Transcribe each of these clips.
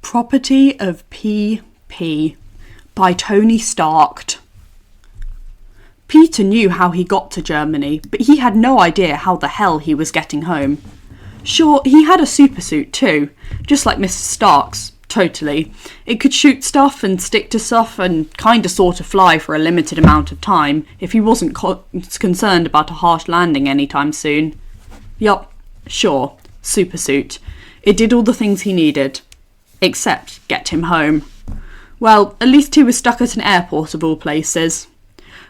Property of P.P. by Tony Stark. Peter knew how he got to Germany, but he had no idea how the hell he was getting home. Sure, he had a supersuit too, just like Mr. Stark's, totally. It could shoot stuff and stick to stuff and kinda sorta fly for a limited amount of time if he wasn't concerned about a harsh landing anytime soon. Yup, sure, supersuit. It did all the things he needed. Except get him home. Well, at least he was stuck at an airport of all places.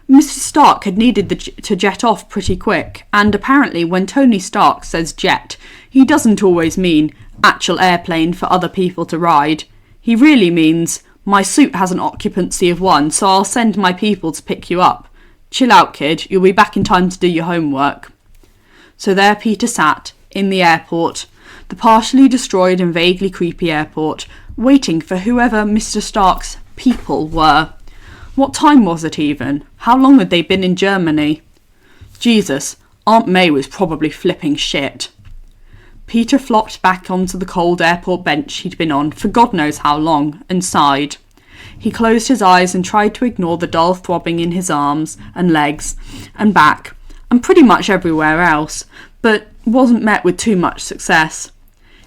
Mr. Stark had needed to jet off pretty quick, and apparently when Tony Stark says jet, he doesn't always mean actual airplane for other people to ride. He really means, my suit has an occupancy of 1, so I'll send my people to pick you up. Chill out, kid, you'll be back in time to do your homework. So there Peter sat, in the airport, the partially destroyed and vaguely creepy airport, waiting for whoever Mr. Stark's people were. What time was it even? How long had they been in Germany? Jesus, Aunt May was probably flipping shit. Peter flopped back onto the cold airport bench he'd been on for God knows how long, and sighed. He closed his eyes and tried to ignore the dull throbbing in his arms and legs and back, and pretty much everywhere else, but wasn't met with too much success.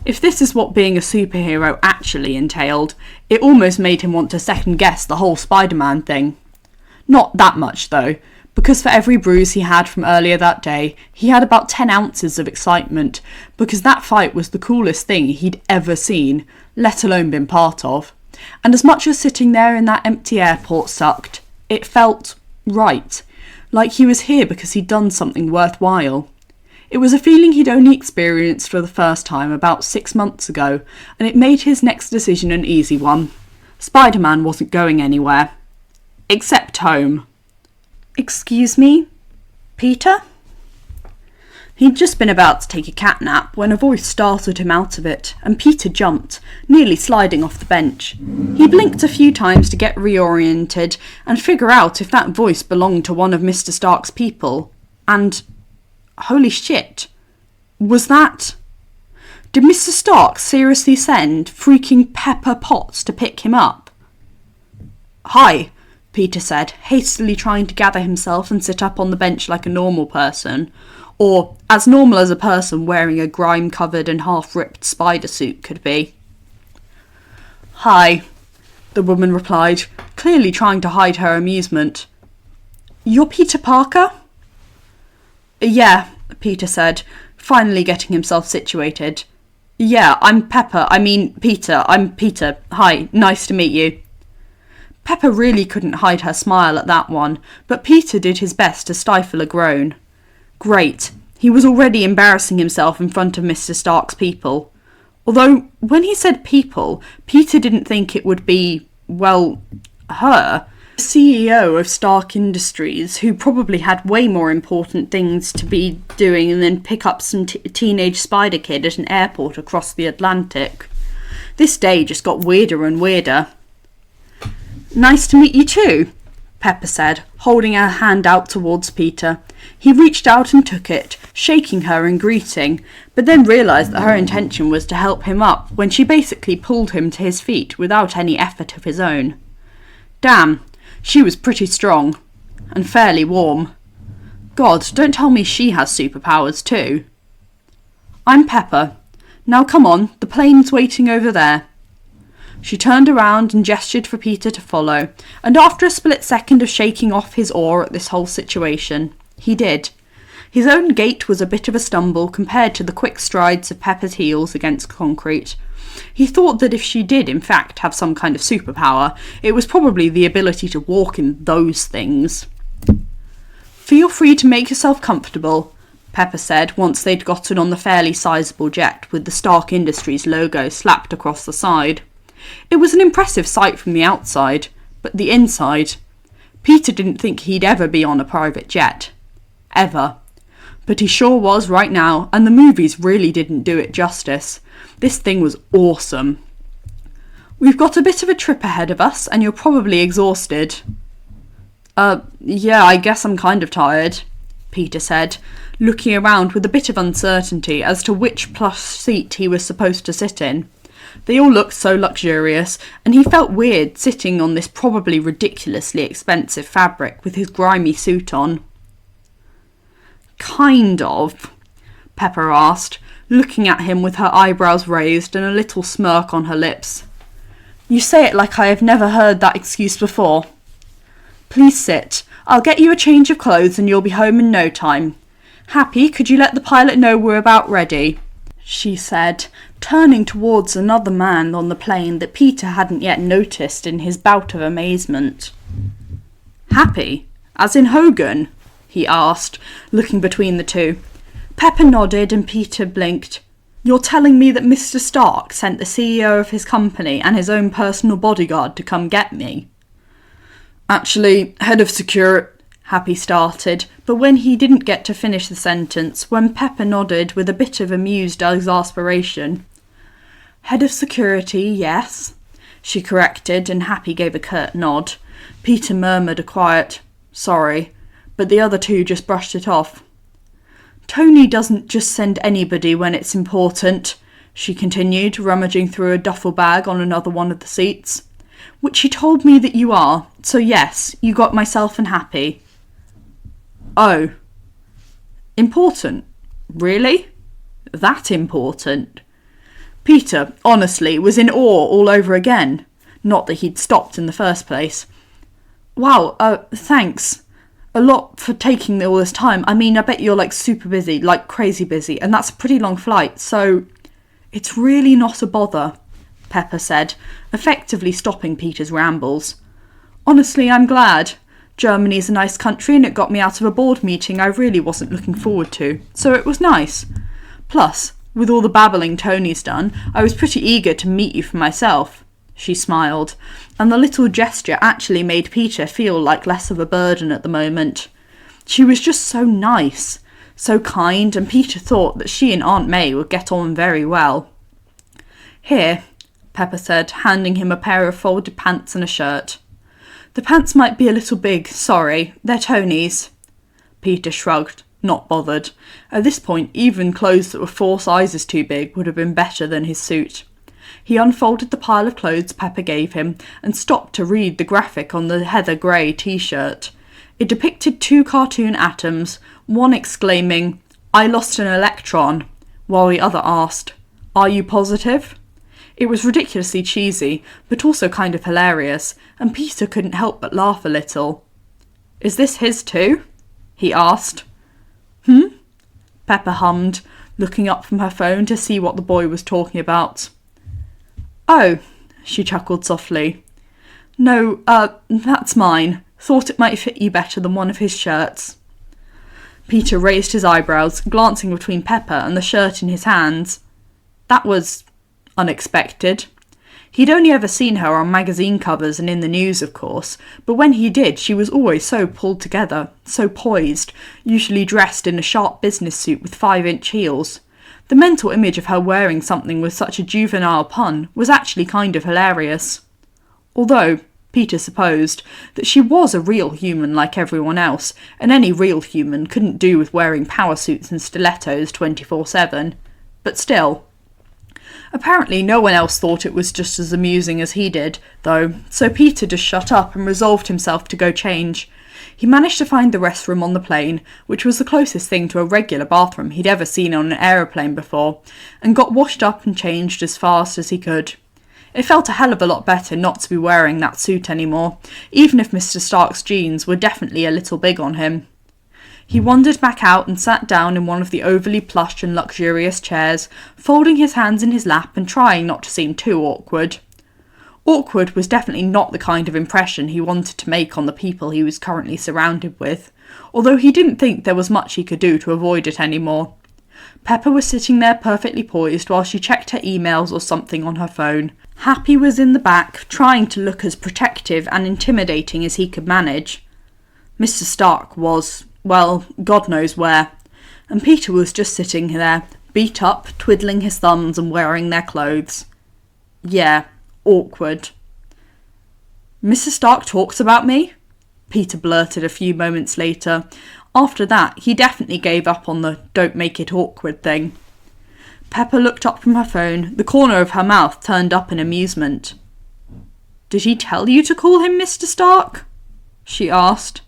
If this is what being a superhero actually entailed, it almost made him want to second-guess the whole Spider-Man thing. Not that much, though, because for every bruise he had from earlier that day, he had about 10 ounces of excitement, because that fight was the coolest thing he'd ever seen, let alone been part of. And as much as sitting there in that empty airport sucked, it felt right, like he was here because he'd done something worthwhile. It was a feeling he'd only experienced for the first time about 6 months ago, and it made his next decision an easy one. Spider-Man wasn't going anywhere. Except home. Excuse me? Peter? He'd just been about to take a cat nap when a voice startled him out of it, and Peter jumped, nearly sliding off the bench. He blinked a few times to get reoriented and figure out if that voice belonged to one of Mr. Stark's people, and holy shit. Was that... Did Mr. Stark seriously send freaking Pepper Potts to pick him up? Hi, Peter said, hastily trying to gather himself and sit up on the bench like a normal person, or as normal as a person wearing a grime-covered and half-ripped spider suit could be. Hi, the woman replied, clearly trying to hide her amusement. You're Peter Parker? Yeah, Peter said, finally getting himself situated. Yeah, Peter. I'm Peter. Hi, nice to meet you. Pepper really couldn't hide her smile at that one, but Peter did his best to stifle a groan. Great. He was already embarrassing himself in front of Mr. Stark's people. Although, when he said people, Peter didn't think it would be, well, her. CEO of Stark Industries, who probably had way more important things to be doing than pick up some teenage spider kid at an airport across the Atlantic. This day just got weirder and weirder. Nice to meet you too, Pepper said, holding her hand out towards Peter. He reached out and took it, shaking her in greeting, but then realised that her intention was to help him up when she basically pulled him to his feet without any effort of his own. Damn. She was pretty strong, and fairly warm. God, don't tell me she has superpowers too. I'm Pepper. Now come on, the plane's waiting over there. She turned around and gestured for Peter to follow, and after a split second of shaking off his awe at this whole situation, he did. His own gait was a bit of a stumble compared to the quick strides of Pepper's heels against concrete. He thought that if she did in fact have some kind of superpower, it was probably the ability to walk in those things. Feel free to make yourself comfortable, Pepper said once they'd gotten on the fairly sizable jet with the Stark Industries logo slapped across the side. It was an impressive sight from the outside, but the inside... Peter didn't think he'd ever be on a private jet. Ever. But he sure was right now, and the movies really didn't do it justice. This thing was awesome. We've got a bit of a trip ahead of us, and you're probably exhausted. Yeah, I guess I'm kind of tired, Peter said, looking around with a bit of uncertainty as to which plush seat he was supposed to sit in. They all looked so luxurious, and he felt weird sitting on this probably ridiculously expensive fabric with his grimy suit on. Kind of, Pepper asked, looking at him with her eyebrows raised and a little smirk on her lips. You say it like I have never heard that excuse before. Please sit. I'll get you a change of clothes and you'll be home in no time. Happy, could you let the pilot know we're about ready? She said, turning towards another man on the plane that Peter hadn't yet noticed in his bout of amazement. Happy? As in Hogan? He asked, looking between the two. Pepper nodded and Peter blinked. You're telling me that Mr. Stark sent the CEO of his company and his own personal bodyguard to come get me? Actually, head of security, Happy started, but when he didn't get to finish the sentence, when Pepper nodded with a bit of amused exasperation. Head of security, yes, she corrected, and Happy gave a curt nod. Peter murmured a quiet, sorry, but the other two just brushed it off. Tony doesn't just send anybody when it's important, she continued, rummaging through a duffel bag on another one of the seats. Which he told me that you are, so yes, you got myself and Happy. Oh. Important? Really? That important? Peter, honestly, was in awe all over again. Not that he'd stopped in the first place. Wow, thanks. A lot for taking all this time. I mean, I bet you're super busy, crazy busy, and that's a pretty long flight, so it's really not a bother, Pepper said, effectively stopping Peter's rambles. Honestly, I'm glad. Germany's a nice country and it got me out of a board meeting I really wasn't looking forward to, so it was nice. Plus, with all the babbling Tony's done, I was pretty eager to meet you for myself. She smiled, and the little gesture actually made Peter feel like less of a burden at the moment. She was just so nice, so kind, and Peter thought that she and Aunt May would get on very well. Here, Pepper said, handing him a pair of folded pants and a shirt. The pants might be a little big, sorry, they're Tony's. Peter shrugged, not bothered. At this point, even clothes that were 4 sizes too big would have been better than his suit. He unfolded the pile of clothes Pepper gave him and stopped to read the graphic on the heather grey t-shirt. It depicted 2 cartoon atoms, one exclaiming, I lost an electron, while the other asked, Are you positive? It was ridiculously cheesy, but also kind of hilarious, and Peter couldn't help but laugh a little. Is this his too? He asked. Pepper hummed, looking up from her phone to see what the boy was talking about. Oh, she chuckled softly. No, that's mine. Thought it might fit you better than one of his shirts. Peter raised his eyebrows, glancing between Pepper and the shirt in his hands. That was unexpected. He'd only ever seen her on magazine covers and in the news, of course, but when he did, she was always so pulled together, so poised, usually dressed in a sharp business suit with 5-inch heels. The mental image of her wearing something with such a juvenile pun was actually kind of hilarious. Although, Peter supposed, that she was a real human like everyone else, and any real human couldn't do with wearing power suits and stilettos 24/7. But still. Apparently no one else thought it was just as amusing as he did, though, so Peter just shut up and resolved himself to go change. He managed to find the restroom on the plane, which was the closest thing to a regular bathroom he'd ever seen on an aeroplane before, and got washed up and changed as fast as he could. It felt a hell of a lot better not to be wearing that suit anymore, even if Mr. Stark's jeans were definitely a little big on him. He wandered back out and sat down in one of the overly plush and luxurious chairs, folding his hands in his lap and trying not to seem too awkward. Awkward was definitely not the kind of impression he wanted to make on the people he was currently surrounded with, although he didn't think there was much he could do to avoid it anymore. Pepper was sitting there perfectly poised while she checked her emails or something on her phone. Happy was in the back, trying to look as protective and intimidating as he could manage. Mr. Stark was, well, God knows where, and Peter was just sitting there, beat up, twiddling his thumbs and wearing their clothes. Yeah, awkward. Mr. Stark talks about me? Peter blurted a few moments later. After that, he definitely gave up on the don't make it awkward thing. Pepper looked up from her phone, the corner of her mouth turned up in amusement. "Did he tell you to call him Mr. Stark?" she asked.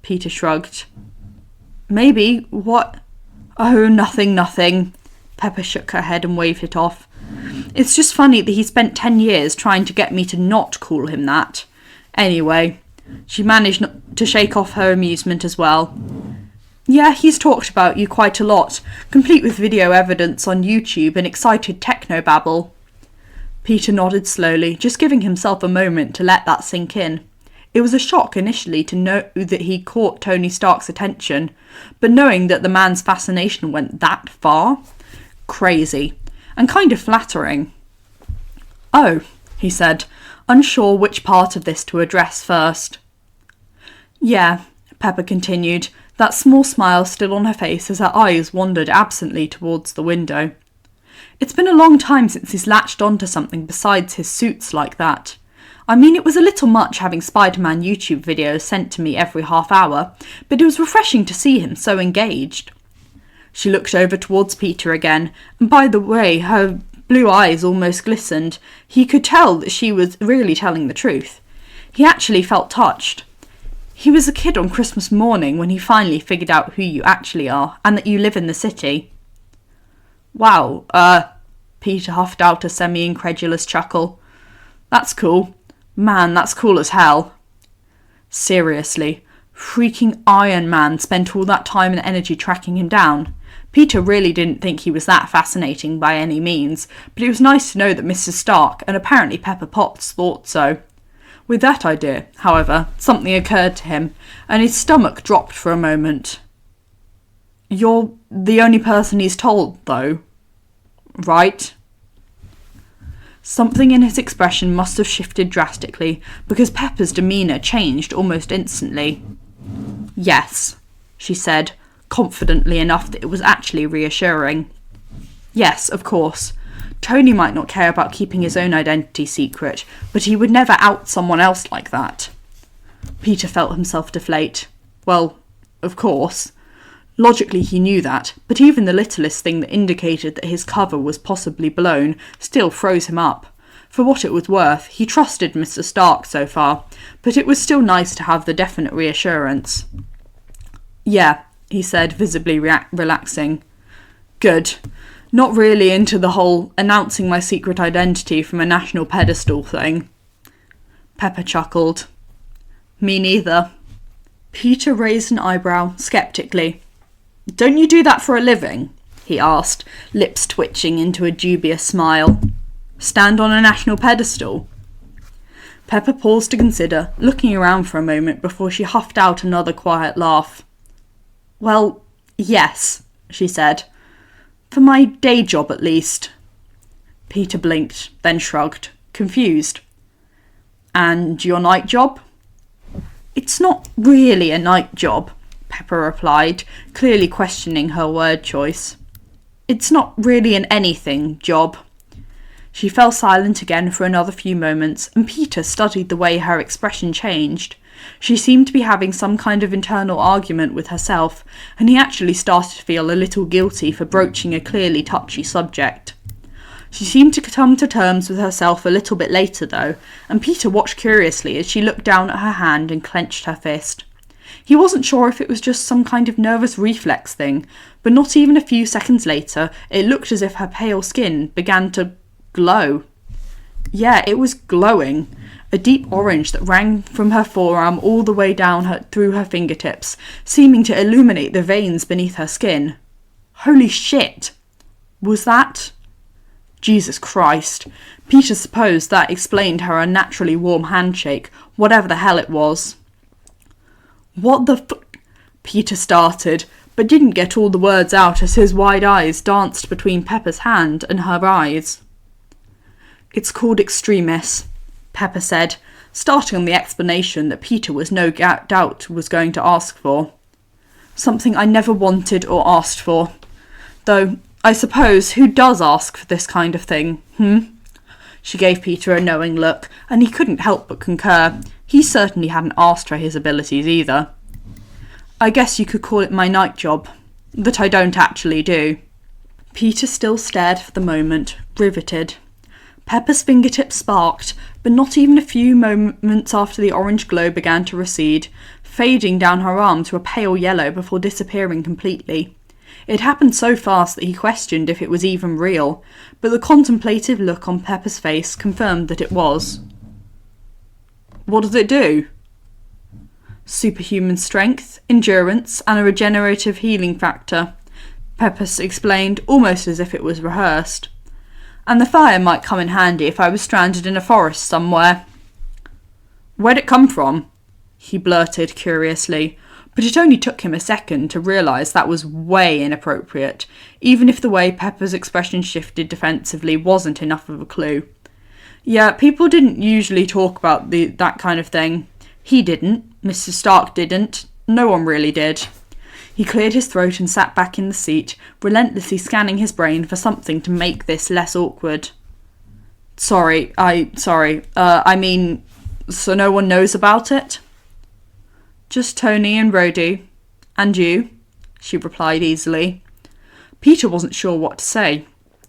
Peter shrugged. "Maybe. What?" "Oh, nothing. Pepper shook her head and waved it off. "It's just funny that he spent 10 years trying to get me to not call him that. Anyway," she managed to shake off her amusement as well. "Yeah, he's talked about you quite a lot, complete with video evidence on YouTube and excited technobabble." Peter nodded slowly, just giving himself a moment to let that sink in. It was a shock initially to know that he caught Tony Stark's attention, but knowing that the man's fascination went that far? Crazy. And kind of flattering. "Oh," he said, unsure which part of this to address first. "Yeah," Pepper continued, that small smile still on her face as her eyes wandered absently towards the window. "It's been a long time since he's latched onto something besides his suits like that. I mean, it was a little much having Spider-Man YouTube videos sent to me every half hour, but it was refreshing to see him so engaged." She looked over towards Peter again, and by the way her blue eyes almost glistened, he could tell that she was really telling the truth. He actually felt touched. He was a kid on Christmas morning when he finally figured out who you actually are, and that you live in the city. "Wow, Peter huffed out a semi-incredulous chuckle. "That's cool. Man, that's cool as hell." Seriously, freaking Iron Man spent all that time and energy tracking him down. Peter really didn't think he was that fascinating by any means, but it was nice to know that Mrs. Stark and apparently Pepper Potts thought so. With that idea, however, something occurred to him, and his stomach dropped for a moment. "You're the only person he's told, though, right?" Something in his expression must have shifted drastically, because Pepper's demeanour changed almost instantly. "Yes," she said, confidently enough that it was actually reassuring. "Yes, of course. Tony might not care about keeping his own identity secret, but he would never out someone else like that." Peter felt himself deflate. Well, of course. Logically he knew that, but even the littlest thing that indicated that his cover was possibly blown still froze him up. For what it was worth, he trusted Mr. Stark so far, but it was still nice to have the definite reassurance. "Yeah," he said, visibly relaxing. "Good. Not really into the whole announcing my secret identity from a national pedestal thing." Pepper chuckled. "Me neither." Peter raised an eyebrow, sceptically. "Don't you do that for a living?" he asked, lips twitching into a dubious smile. "Stand on a national pedestal?" Pepper paused to consider, looking around for a moment before she huffed out another quiet laugh. "Well, yes," she said. "For my day job, at least." Peter blinked, then shrugged, confused. "And your night job?" "It's not really a night job," Pepper replied, clearly questioning her word choice. "It's not really an anything job." She fell silent again for another few moments, and Peter studied the way her expression changed. She seemed to be having some kind of internal argument with herself, and he actually started to feel a little guilty for broaching a clearly touchy subject. She seemed to come to terms with herself a little bit later, though, and Peter watched curiously as she looked down at her hand and clenched her fist. He wasn't sure if it was just some kind of nervous reflex thing, but not even a few seconds later, it looked as if her pale skin began to glow. Yeah, it was glowing. A deep orange that ran from her forearm all the way down through her fingertips, seeming to illuminate the veins beneath her skin. Holy shit! Was that... Jesus Christ. Peter supposed that explained her unnaturally warm handshake, whatever the hell it was. "What the Peter started, but didn't get all the words out as his wide eyes danced between Pepper's hand and her eyes. "It's called Extremis," Pepper said, starting on the explanation that Peter was no doubt was going to ask for. "Something I never wanted or asked for. Though, I suppose, who does ask for this kind of thing, She gave Peter a knowing look, and he couldn't help but concur. He certainly hadn't asked for his abilities either. "I guess you could call it my night job. That I don't actually do." Peter still stared for the moment, riveted. Pepper's fingertips sparked, but not even a few moments after the orange glow began to recede, fading down her arm to a pale yellow before disappearing completely. It happened so fast that he questioned if it was even real, but the contemplative look on Pepper's face confirmed that it was. What does it do? Superhuman strength, endurance, and a regenerative healing factor, Pepper explained, almost as if it was rehearsed. And the fire might come in handy if I was stranded in a forest somewhere. Where'd it come from? He blurted curiously, but it only took him a second to realise that was way inappropriate, even if the way Pepper's expression shifted defensively wasn't enough of a clue. Yeah, people didn't usually talk about that kind of thing. He didn't, Mr. Stark didn't, no one really did. He cleared his throat and sat back in the seat, relentlessly scanning his brain for something to make this less awkward. So no one knows about it? Just Tony and Rhodey. And you, she replied easily. Peter wasn't sure what to say.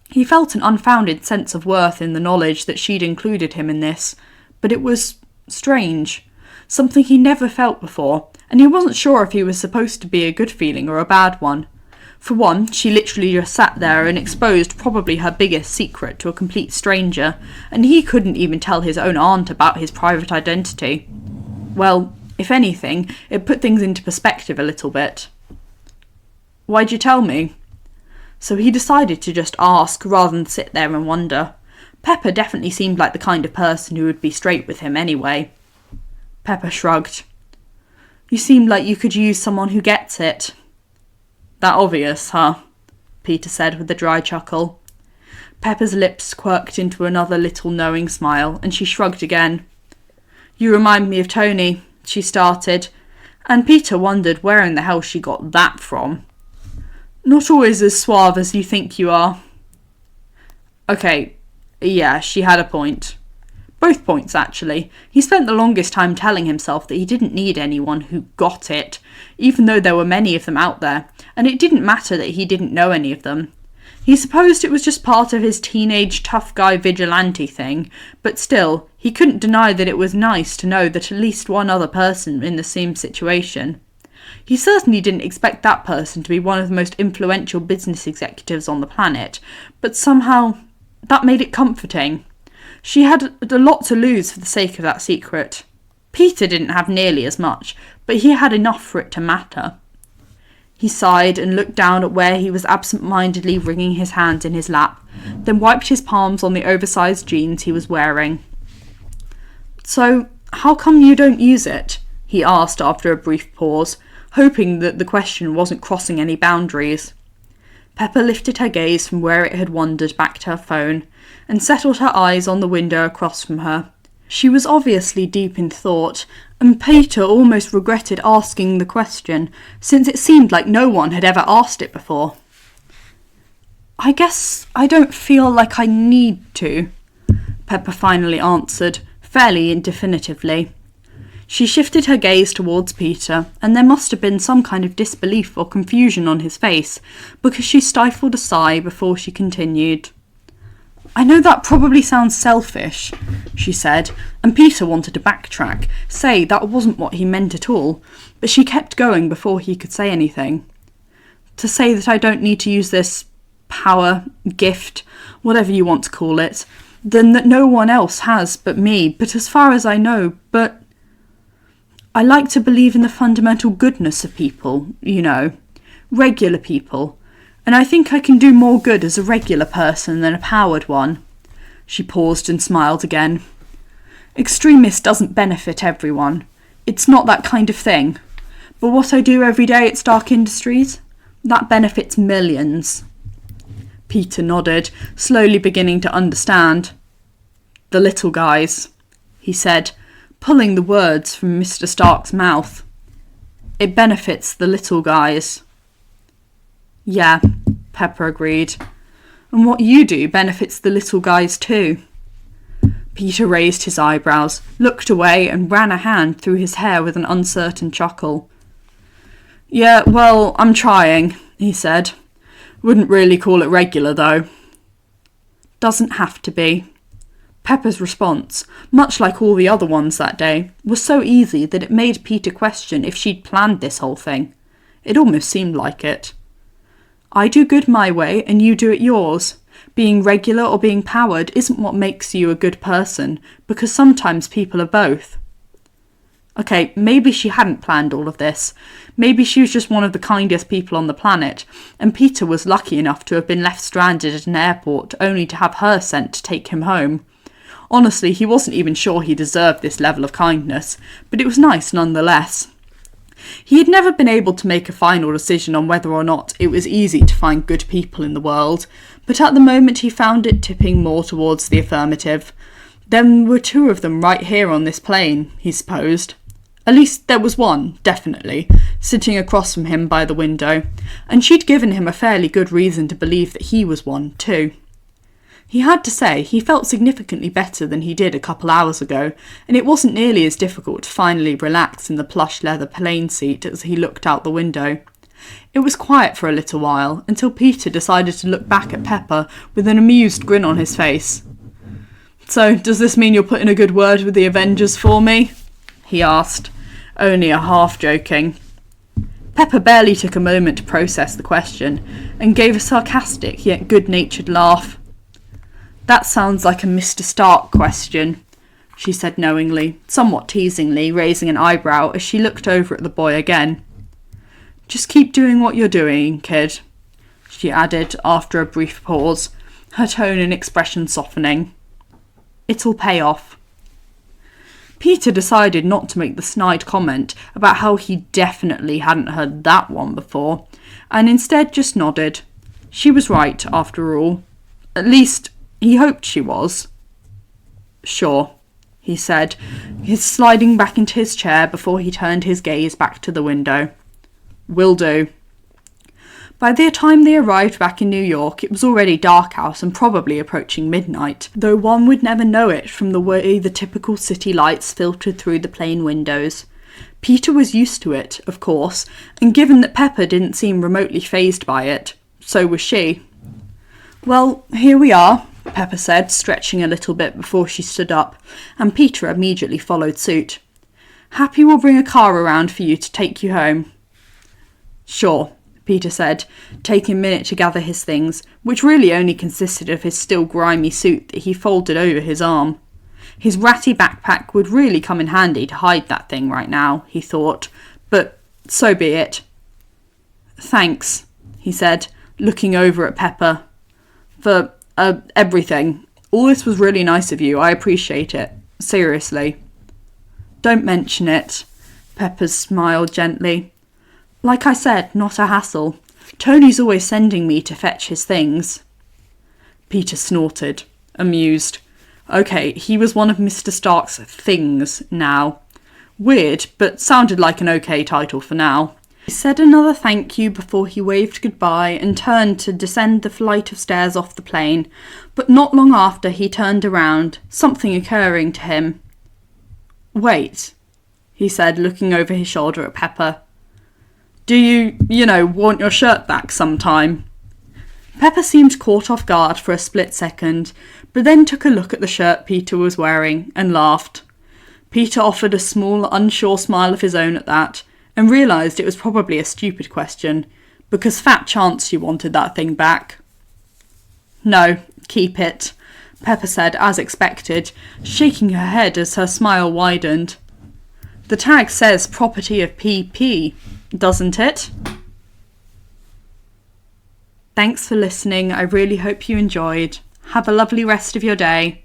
He felt an unfounded sense of worth in the knowledge that she'd included him in this, but it was strange, something he never felt before, and he wasn't sure if he was supposed to be a good feeling or a bad one. For one, she literally just sat there and exposed probably her biggest secret to a complete stranger, and he couldn't even tell his own aunt about his private identity. Well, if anything, it put things into perspective a little bit. Why'd you tell me? So he decided to just ask rather than sit there and wonder. Pepper definitely seemed like the kind of person who would be straight with him anyway. Pepper shrugged. You seem like you could use someone who gets it. That obvious, huh? Peter said with a dry chuckle. Pepper's lips quirked into another little knowing smile, and she shrugged again. You remind me of Tony, she started, and Peter wondered where in the hell she got that from. Not always as suave as you think you are. Okay, yeah, she had a point. Both points, actually. He spent the longest time telling himself that he didn't need anyone who got it, even though there were many of them out there, and it didn't matter that he didn't know any of them. He supposed it was just part of his teenage tough guy vigilante thing, but still, he couldn't deny that it was nice to know that at least one other person in the same situation. He certainly didn't expect that person to be one of the most influential business executives on the planet, but somehow that made it comforting. She had a lot to lose for the sake of that secret. Peter didn't have nearly as much, but he had enough for it to matter. He sighed and looked down at where he was absent-mindedly wringing his hands in his lap, then wiped his palms on the oversized jeans he was wearing. So, how come you don't use it? He asked after a brief pause, hoping that the question wasn't crossing any boundaries. Pepper lifted her gaze from where it had wandered back to her phone, and settled her eyes on the window across from her. She was obviously deep in thought, and Peter almost regretted asking the question, since it seemed like no one had ever asked it before. I guess I don't feel like I need to, Pepper finally answered, fairly indefinitively. She shifted her gaze towards Peter, and there must have been some kind of disbelief or confusion on his face, because she stifled a sigh before she continued. I know that probably sounds selfish, she said, and Peter wanted to backtrack, say that wasn't what he meant at all, but she kept going before he could say anything. To say that I don't need to use this power, gift, whatever you want to call it, then that no one else has but me, but as far as I know, but I like to believe in the fundamental goodness of people, you know, regular people. And I think I can do more good as a regular person than a powered one. She paused and smiled again. Extremist doesn't benefit everyone. It's not that kind of thing. But what I do every day at Stark Industries, that benefits millions. Peter nodded, slowly beginning to understand. The little guys, he said, pulling the words from Mr. Stark's mouth. It benefits the little guys. Yeah, Pepper agreed. And what you do benefits the little guys too. Peter raised his eyebrows, looked away, and ran a hand through his hair with an uncertain chuckle. Yeah, well, I'm trying, he said. Wouldn't really call it regular, though. Doesn't have to be. Pepper's response, much like all the other ones that day, was so easy that it made Peter question if she'd planned this whole thing. It almost seemed like it. I do good my way and you do it yours. Being regular or being powered isn't what makes you a good person, because sometimes people are both. Okay, maybe she hadn't planned all of this. Maybe she was just one of the kindest people on the planet, and Peter was lucky enough to have been left stranded at an airport only to have her sent to take him home. Honestly, he wasn't even sure he deserved this level of kindness, but it was nice nonetheless. He had never been able to make a final decision on whether or not it was easy to find good people in the world, but at the moment he found it tipping more towards the affirmative. There were two of them right here on this plane, he supposed. At least there was one, definitely, sitting across from him by the window, and she'd given him a fairly good reason to believe that he was one, too. He had to say he felt significantly better than he did a couple hours ago, and it wasn't nearly as difficult to finally relax in the plush leather plane seat as he looked out the window. It was quiet for a little while, until Peter decided to look back at Pepper with an amused grin on his face. "So, does this mean you'll put in a good word with the Avengers for me?" he asked, only a half-joking. Pepper barely took a moment to process the question, and gave a sarcastic yet good-natured laugh. "That sounds like a Mr. Stark question," she said knowingly, somewhat teasingly, raising an eyebrow as she looked over at the boy again. "Just keep doing what you're doing, kid," she added after a brief pause, her tone and expression softening. "It'll pay off." Peter decided not to make the snide comment about how he definitely hadn't heard that one before, and instead just nodded. She was right, after all. At least, he hoped she was. "Sure," he said, sliding back into his chair before he turned his gaze back to the window. "Will do." By the time they arrived back in New York, it was already dark out and probably approaching midnight, though one would never know it from the way the typical city lights filtered through the plane windows. Peter was used to it, of course, and given that Pepper didn't seem remotely fazed by it, so was she. "Well, here we are," Pepper said, stretching a little bit before she stood up, and Peter immediately followed suit. "Happy we'll bring a car around for you to take you home." "Sure," Peter said, taking a minute to gather his things, which really only consisted of his still grimy suit that he folded over his arm. His ratty backpack would really come in handy to hide that thing right now, he thought, but so be it. "Thanks," he said, looking over at Pepper, "for, everything. All this was really nice of you, I appreciate it. Seriously." "Don't mention it," Pepper smiled gently. "Like I said, not a hassle. Tony's always sending me to fetch his things." Peter snorted, amused. Okay, he was one of Mr. Stark's things now. Weird, but sounded like an okay title for now. He said another thank you before he waved goodbye and turned to descend the flight of stairs off the plane, but not long after he turned around, something occurring to him. "Wait," he said, looking over his shoulder at Pepper. "Do you want your shirt back sometime?" Pepper seemed caught off guard for a split second, but then took a look at the shirt Peter was wearing and laughed. Peter offered a small, unsure smile of his own at that, and realised it was probably a stupid question, because fat chance she wanted that thing back. "No, keep it," Pepper said as expected, shaking her head as her smile widened. "The tag says property of PP, doesn't it?" Thanks for listening. I really hope you enjoyed. Have a lovely rest of your day.